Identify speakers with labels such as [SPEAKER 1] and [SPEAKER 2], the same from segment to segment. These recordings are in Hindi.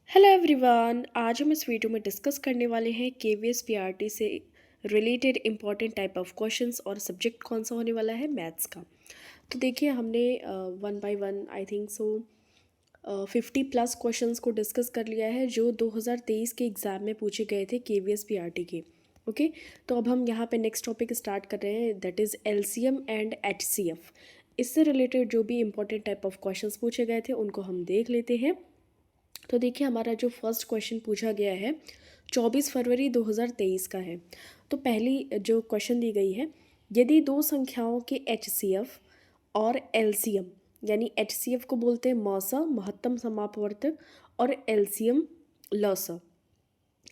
[SPEAKER 1] हेलो एवरीवन, आज हम इस वीडियो में डिस्कस करने वाले हैं केवीएस पीआरटी से related important type of questions और सब्जेक्ट कौन सा होने वाला है मैथ्स का। तो देखिए हमने one by one I think so 50+ questions को डिस्कस कर लिया है जो 2023 के एग्ज़ाम में पूछे गए थे केवीएस पीआरटी के। ओके, तो अब हम यहाँ पे नेक्स्ट टॉपिक स्टार्ट कर रहे हैं, that is LCM and HCF. इससे रिलेटेड जो भी इंपॉर्टेंट टाइप ऑफ क्वेश्चंस पूछे गए थे उनको हम देख लेते हैं। तो देखिए हमारा जो फर्स्ट क्वेश्चन पूछा गया है 24 फरवरी 2023 का है। तो पहली जो क्वेश्चन दी गई है, यदि दो संख्याओं के एचसीएफ और एलसीएम, यानी एचसीएफ को बोलते हैं मौसा महत्तम समापवर्तक और एलसीएम लसा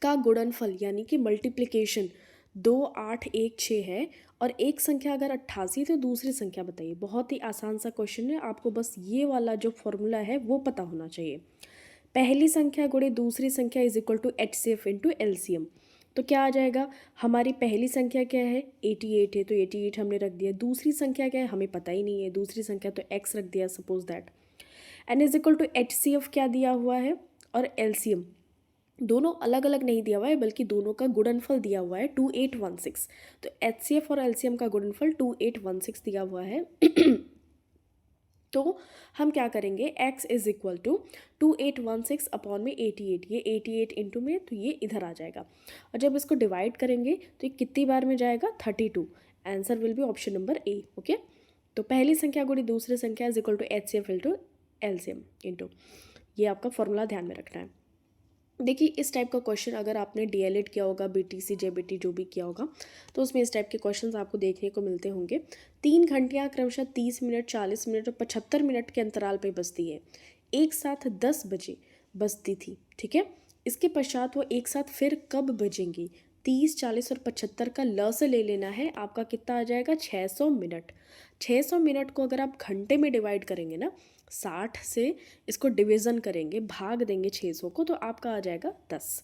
[SPEAKER 1] का गुणनफल यानी कि मल्टीप्लिकेशन 2816 है और एक संख्या अगर 88 तो दूसरी संख्या बताइए। बहुत ही आसान सा क्वेश्चन है, आपको बस ये वाला जो फॉर्मूला है वो पता होना चाहिए। पहली संख्या गुणे दूसरी संख्या is equal to H C F into L C M. तो क्या आ जाएगा, हमारी पहली संख्या क्या है 88 है तो 88 हमने रख दिया। दूसरी संख्या क्या है हमें पता ही नहीं है, दूसरी संख्या तो x रख दिया suppose that. N is equal to H C F क्या दिया हुआ है और एल सी एम दोनों अलग अलग नहीं दिया हुआ है बल्कि दोनों का गुणनफल दिया हुआ है 2816। तो एच सी एफ और एल सी एम का गुणनफल 2816 दिया हुआ है। तो हम क्या करेंगे, x is equal to 2816 upon में 88, ये 88 इंटू में तो ये इधर आ जाएगा। और जब इसको डिवाइड करेंगे तो ये कितनी बार में जाएगा 32। Answer will be option number A. Okay, तो पहली संख्या गुणी दूसरी संख्या is equal to H C F into L C M into, ये आपका फॉर्मूला ध्यान में रखना है। देखिए इस टाइप का क्वेश्चन अगर आपने डीएलएड किया होगा, बीटीसी जेबीटी जो भी किया होगा, तो उसमें इस टाइप के क्वेश्चंस आपको देखने को मिलते होंगे। 3 घंटियाँ क्रमशः 30 मिनट 40 मिनट और 75 मिनट के अंतराल पे बजती है। एक साथ 10 बजे बजती थी, ठीक है। इसके पश्चात वो एक साथ फिर कब बजेंगी। 30 40 और 75 का ल से ले लेना है, आपका कितना आ जाएगा 600 मिनट। 600 मिनट को अगर आप घंटे में डिवाइड करेंगे ना, 60 से इसको डिवीज़न करेंगे, भाग देंगे 600 को, तो आपका आ जाएगा 10।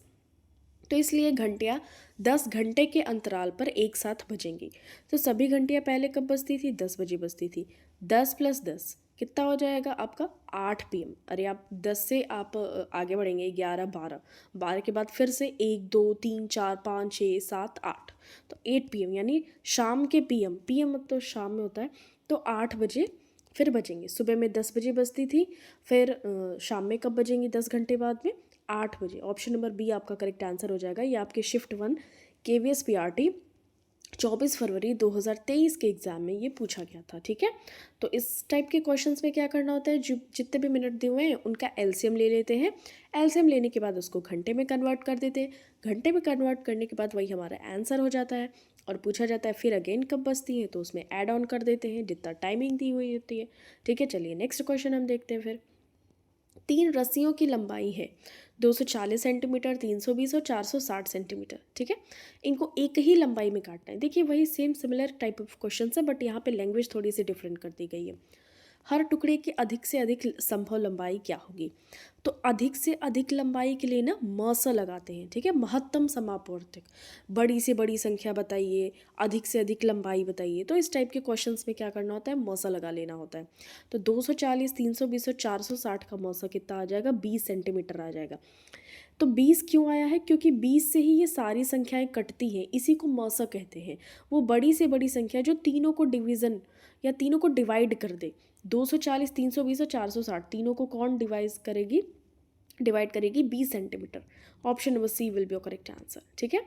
[SPEAKER 1] तो इसलिए घंटियाँ 10 घंटे के अंतराल पर एक साथ बजेंगी। तो सभी घंटियाँ पहले कब बजती थी, 10 बजे बजती थी। 10 + 10 कितना हो जाएगा आपका 8 PM। अरे आप 10 से आप आगे बढ़ेंगे 11 12, 12 के बाद फिर से 1 2 3 4 5 6 7 8, तो 8 PM यानी शाम के PM तो शाम में होता है। तो 8 बजे फिर बजेंगे। सुबह में 10 बजे बजती थी, फिर शाम में कब बजेंगी 10 घंटे बाद में 8 बजे। ऑप्शन नंबर बी आपका करेक्ट आंसर हो जाएगा। ये आपके शिफ्ट 1 केवीएस पीआरटी 24 फरवरी 2023 के एग्ज़ाम में ये पूछा गया था, ठीक है। तो इस टाइप के क्वेश्चंस में क्या करना होता है, जितने भी मिनट दिए हुए हैं उनका एलसीएम ले लेते हैं। एलसीएम लेने के बाद उसको घंटे में कन्वर्ट कर देते हैं। घंटे में कन्वर्ट करने के बाद वही हमारा आंसर हो जाता है। और पूछा जाता है फिर अगेन कब बजती है, तो उसमें ऐड ऑन कर देते हैं जितना टाइमिंग दी हुई होती है, ठीक है। चलिए नेक्स्ट क्वेश्चन हम देखते हैं फिर। 3 रस्सियों की लंबाई है 240 सेंटीमीटर, 320 और 460 सेंटीमीटर, ठीक है। इनको एक ही लंबाई में काटना है। देखिए वही same similar type of question है, बट यहाँ पे लैंग्वेज थोड़ी सी डिफरेंट कर दी गई है। हर टुकड़े की अधिक से अधिक संभव लंबाई क्या होगी। तो अधिक से अधिक लंबाई के लिए ना स लगाते हैं, ठीक है। महत्तम समापवर्तक, बड़ी से बड़ी संख्या बताइए, अधिक से अधिक लंबाई बताइए, तो इस टाइप के क्वेश्चंस में क्या करना होता है, स लगा लेना होता है। तो 240 320 और 460 का स कितना आ जाएगा 20 सेंटीमीटर आ जाएगा। तो 20 क्यों आया है, क्योंकि 20 से ही ये सारी संख्याएं कटती हैं, इसी को मौसा कहते हैं। वो बड़ी से बड़ी संख्या जो तीनों को डिवीज़न या तीनों को डिवाइड कर दे। 240 320 और 460 तीनों को कौन डिवाइड करेगी 20 centimetre. Option number C will be your correct answer, ठीक है।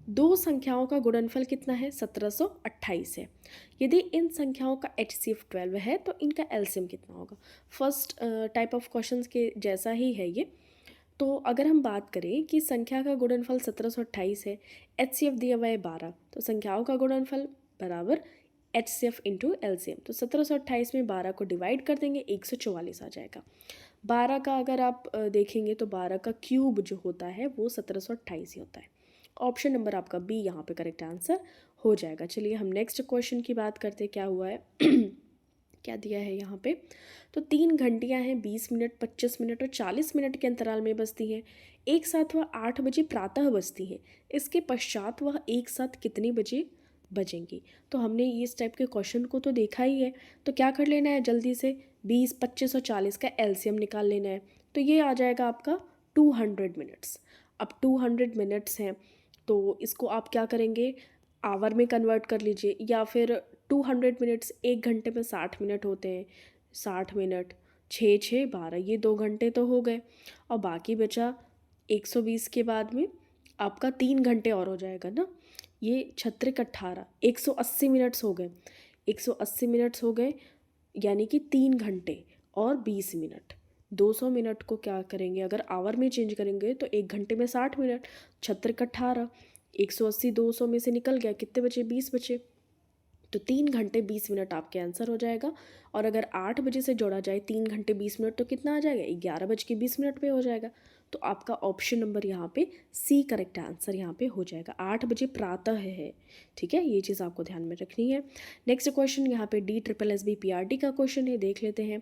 [SPEAKER 1] दो संख्याओं का गुणनफल कितना है 1728 है। यदि इन संख्याओं का HCF 12 है तो इनका LCM कितना होगा। फर्स्ट टाइप ऑफ क्वेश्चंस के जैसा ही है ये। तो अगर हम बात करें कि संख्या का गुणनफल 1728 है, HCF दिया हुआ है 12, तो संख्याओं का गुणनफल बराबर HCF इंटू LCM। तो 1728 में 12 को डिवाइड कर देंगे 144 आ जाएगा। 12 का अगर आप देखेंगे तो 12 का क्यूब जो होता है वो 1728 ही होता है। ऑप्शन नंबर आपका बी यहाँ पे करेक्ट आंसर हो जाएगा। चलिए हम नेक्स्ट क्वेश्चन की बात करते हैं, क्या हुआ है क्या दिया है यहाँ पे। तो 3 घंटियाँ हैं 20 मिनट 25 मिनट और 40 मिनट के अंतराल में बजती हैं। एक साथ वह 8 बजे प्रातः बजती हैं। इसके पश्चात वह एक साथ कितने बजे बजेंगी। तो हमने इस टाइप के क्वेश्चन को तो देखा ही है, तो क्या कर लेना है जल्दी से 20 25 और 40 का LCM निकाल लेना है। तो ये आ जाएगा आपका 200 मिनट्स। अब 200 मिनट्स हैं तो इसको आप क्या करेंगे, आवर में कन्वर्ट कर लीजिए, या फिर 200 मिनट्स 1 घंटे में 60 मिनट होते हैं, 60 मिनट 6 6 12, ये 2 घंटे तो हो गए। और बाकी बचा 120 के बाद में आपका 3 घंटे और हो जाएगा ना, ये 6 18 180 मिनट्स हो गए। 180 मिनट्स हो गए, यानी कि 3 घंटे और 20 मिनट। 200 मिनट को क्या करेंगे, अगर आवर में चेंज करेंगे तो 1 घंटे में 60 मिनट, 6 18 180 200 में से निकल गया, कितने बचे, 20 बचे। तो 3 घंटे 20 मिनट आपके आंसर हो जाएगा। और अगर 8 बजे से जोड़ा जाए 3 घंटे 20 मिनट तो कितना आ जाएगा, 11 बज के 20 मिनट पे हो जाएगा। तो आपका ऑप्शन नंबर यहाँ पे सी करेक्ट आंसर यहाँ पे हो जाएगा। 8 बजे प्रातः है। ठीक है, ये चीज़ आपको ध्यान में रखनी है। नेक्स्ट क्वेश्चन यहाँ पे DSSB-PRT का क्वेश्चन है, देख लेते हैं।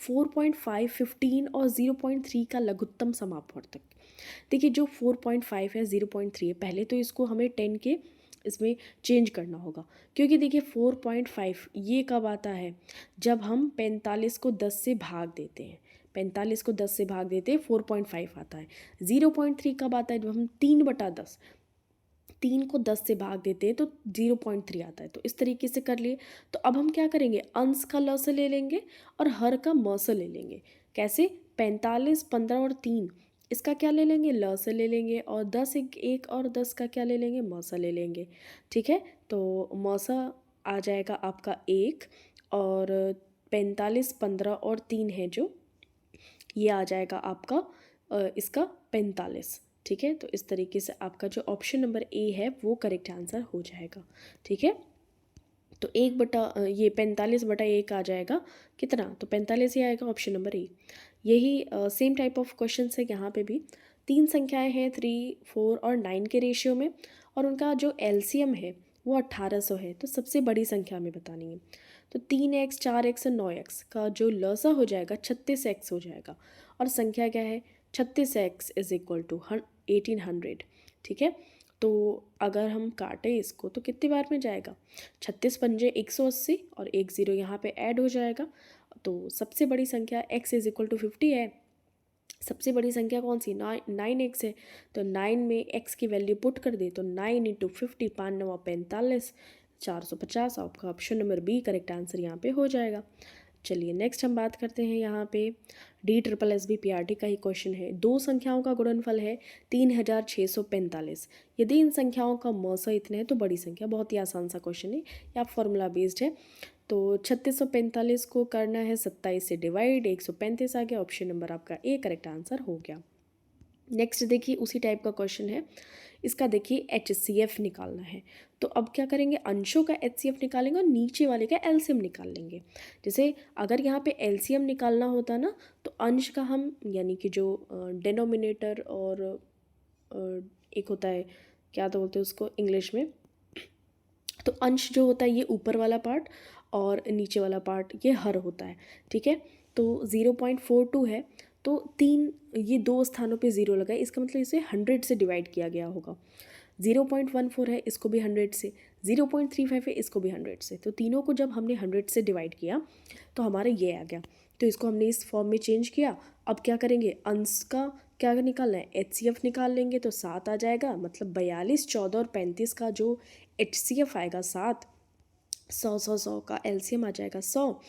[SPEAKER 1] 4.5 15 और 0.3 का लघुत्तम समापवर्तक। देखिए जो 4.5 है, 0.3 है, पहले तो इसको हमें 10 के इसमें चेंज करना होगा, क्योंकि देखिए 4.5 ये कब आता है, जब हम 45 को 10 से भाग देते हैं। 45 को 10 से भाग देते हैं, 4.5 आता है। 0.3 कब आता है, जब हम 3/10, 3 को 10 से भाग देते हैं तो 0.3 आता है। तो इस तरीके से कर लिए। तो अब हम क्या करेंगे, अंश का ल से ले लेंगे और हर का म से ले लेंगे। कैसे, 45 15 और 3, इसका क्या ले लेंगे, ल से ले लेंगे, और 10 1 और 10 का क्या ले लेंगे, म से ले लेंगे। ठीक है, तो म सा आ जाएगा आपका 1, और 45 15 और 3 है जो, ये आ जाएगा आपका इसका 45। ठीक है, तो इस तरीके से आपका जो ऑप्शन नंबर ए है वो करेक्ट आंसर हो जाएगा। ठीक है, तो 1/, ये 45/1 आ जाएगा कितना, तो 45 ही आएगा, ऑप्शन नंबर ए। यही सेम टाइप ऑफ क्वेश्चन है यहाँ पे भी। 3 संख्याएं हैं 3 4 और 9 के रेशियो में, और उनका जो एलसीएम है वो 1800 है। तो सबसे बड़ी संख्या हमें बतानी है। तो 3x 4x और 9x का जो लसा हो जाएगा 36x हो जाएगा। और संख्या क्या है, 36x इज इक्वल टू 1800। ठीक है, तो अगर हम काटें इसको तो कितनी बार में जाएगा, 36 पंजे 180 और 10 यहाँ पे ऐड हो जाएगा। तो सबसे बड़ी संख्या x इज इक्वल टू 50 है। सबसे बड़ी संख्या कौन सी, 9x है। तो 9 में x की वैल्यू पुट कर दे तो 9 × 50, 5 9 45, 450। आपका option number B correct answer यहाँ पे हो जाएगा। चलिए नेक्स्ट हम बात करते हैं यहाँ पे DSSB-PRT का ही क्वेश्चन है। 2 संख्याओं का गुणनफल है 3645। यदि इन संख्याओं का मौसा इतना है तो बड़ी संख्या, बहुत ही आसान सा क्वेश्चन है, या फॉर्मूला बेस्ड है। तो 3645 को करना है 27 से डिवाइड, 135 आ गया, ऑप्शन नंबर आपका ए करेक्ट आंसर हो गया। नेक्स्ट देखिए उसी टाइप का क्वेश्चन है, इसका देखिए HCF निकालना है। तो अब क्या करेंगे, अंशों का HCF निकालेंगे और नीचे वाले का LCM निकाल लेंगे। जैसे अगर यहाँ पे LCM निकालना होता ना, तो अंश का हम, यानी कि जो डिनोमिनेटर और एक होता है, क्या तो बोलते हैं उसको इंग्लिश में, तो अंश जो होता है ये ऊपर वाला पार्ट और नीचे वाला पार्ट ये हर होता है। ठीक है, तो 0.42 है, तो 3, ये 2 स्थानों पे 0 लगा है, इसका मतलब इसे 100 से डिवाइड किया गया होगा। 0.14 है, इसको भी 100 से, 0.35 है, इसको भी 100 से। तो तीनों को जब हमने 100 से डिवाइड किया तो हमारा ये आ गया। तो इसको हमने इस फॉर्म में चेंज किया। अब क्या करेंगे, अंश का क्या निकालना है, HCF निकाल लेंगे। तो 7 आ जाएगा, मतलब 42 14 और 35 का जो HCF आएगा 7, 100 का LCM आ जाएगा 100।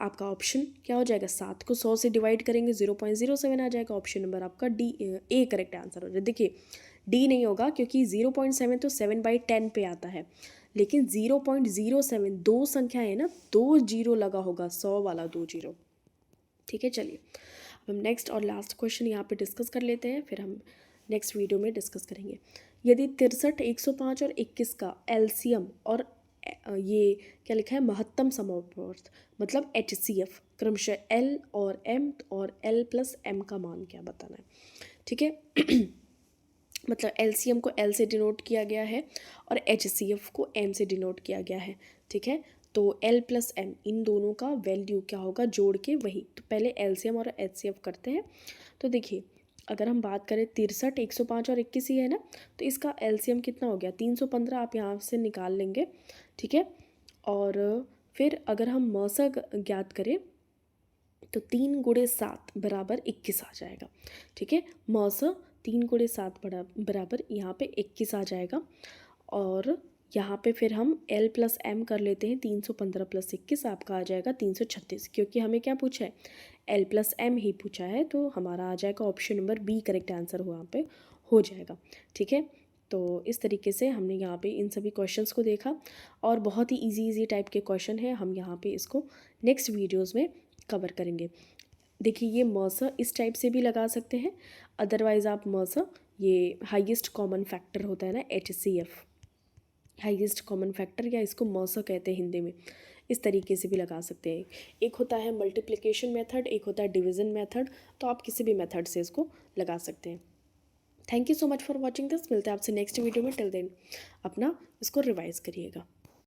[SPEAKER 1] आपका ऑप्शन क्या हो जाएगा, 7 को 100 से डिवाइड करेंगे 0.07 आ जाएगा। ऑप्शन नंबर आपका ए करेक्ट आंसर हो जाए। देखिए डी नहीं होगा क्योंकि 0.7 तो 7/10 पे आता है, लेकिन 0.07 2 संख्या है ना, 2 0 लगा होगा, 100 वाला 2 0। ठीक है, चलिए अब हम नेक्स्ट और लास्ट क्वेश्चन यहाँ पे डिस्कस कर लेते हैं, फिर हम नेक्स्ट वीडियो में डिस्कस करेंगे। यदि 63 105 और 21 का LCM और ये क्या लिखा है, महत्तम समवर्त, मतलब HCF क्रमशः L और M और L + M का मान क्या बताना है। ठीक है मतलब LCM को L से डिनोट किया गया है और HCF को M से डिनोट किया गया है। ठीक है, तो L + M इन दोनों का वैल्यू क्या होगा, जोड़ के वही। तो पहले LCM और HCF करते हैं। तो देखिए अगर हम बात करें 63 105 और 21 ही है ना, तो इसका LCM कितना हो गया, 315 आप यहाँ से निकाल लेंगे। ठीक है, और फिर अगर हम मौसा ज्ञात करें तो 3 × 7 बराबर 21 आ जाएगा। ठीक है, मौसा 3 × 7 बराबर यहाँ पे 21 आ जाएगा। और यहाँ पे फिर हम L + M कर लेते हैं। 315 + 21 आपका आ जाएगा 336, क्योंकि हमें क्या पूछा है, L + M ही पूछा है, तो हमारा आ जाएगा option number B correct answer वहाँ पे हो जाएगा। ठीक है, तो इस तरीके से हमने यहाँ पे इन सभी क्वेश्चंस को देखा और बहुत ही इजी टाइप के क्वेश्चन है। हम यहाँ पे इसको नेक्स्ट वीडियोज़ में कवर करेंगे। देखिए, ये मर्सर इस टाइप से भी लगा सकते हैं, अदरवाइज़ आप मर्सर ये हाईएस्ट कॉमन फैक्टर होता है ना, HCF, हाईएस्ट कॉमन फैक्टर, या इसको मर्सर कहते हैं हिंदी में, इस तरीके से भी लगा सकते हैं। एक होता है मल्टीप्लिकेशन मेथड, एक होता है डिवीज़न मेथड, तो आप किसी भी मेथड से इसको लगा सकते हैं। Thank you so much for watching this. मिलते हैं आपसे नेक्स्ट वीडियो में। टिल देन अपना इसको रिवाइज़ करिएगा।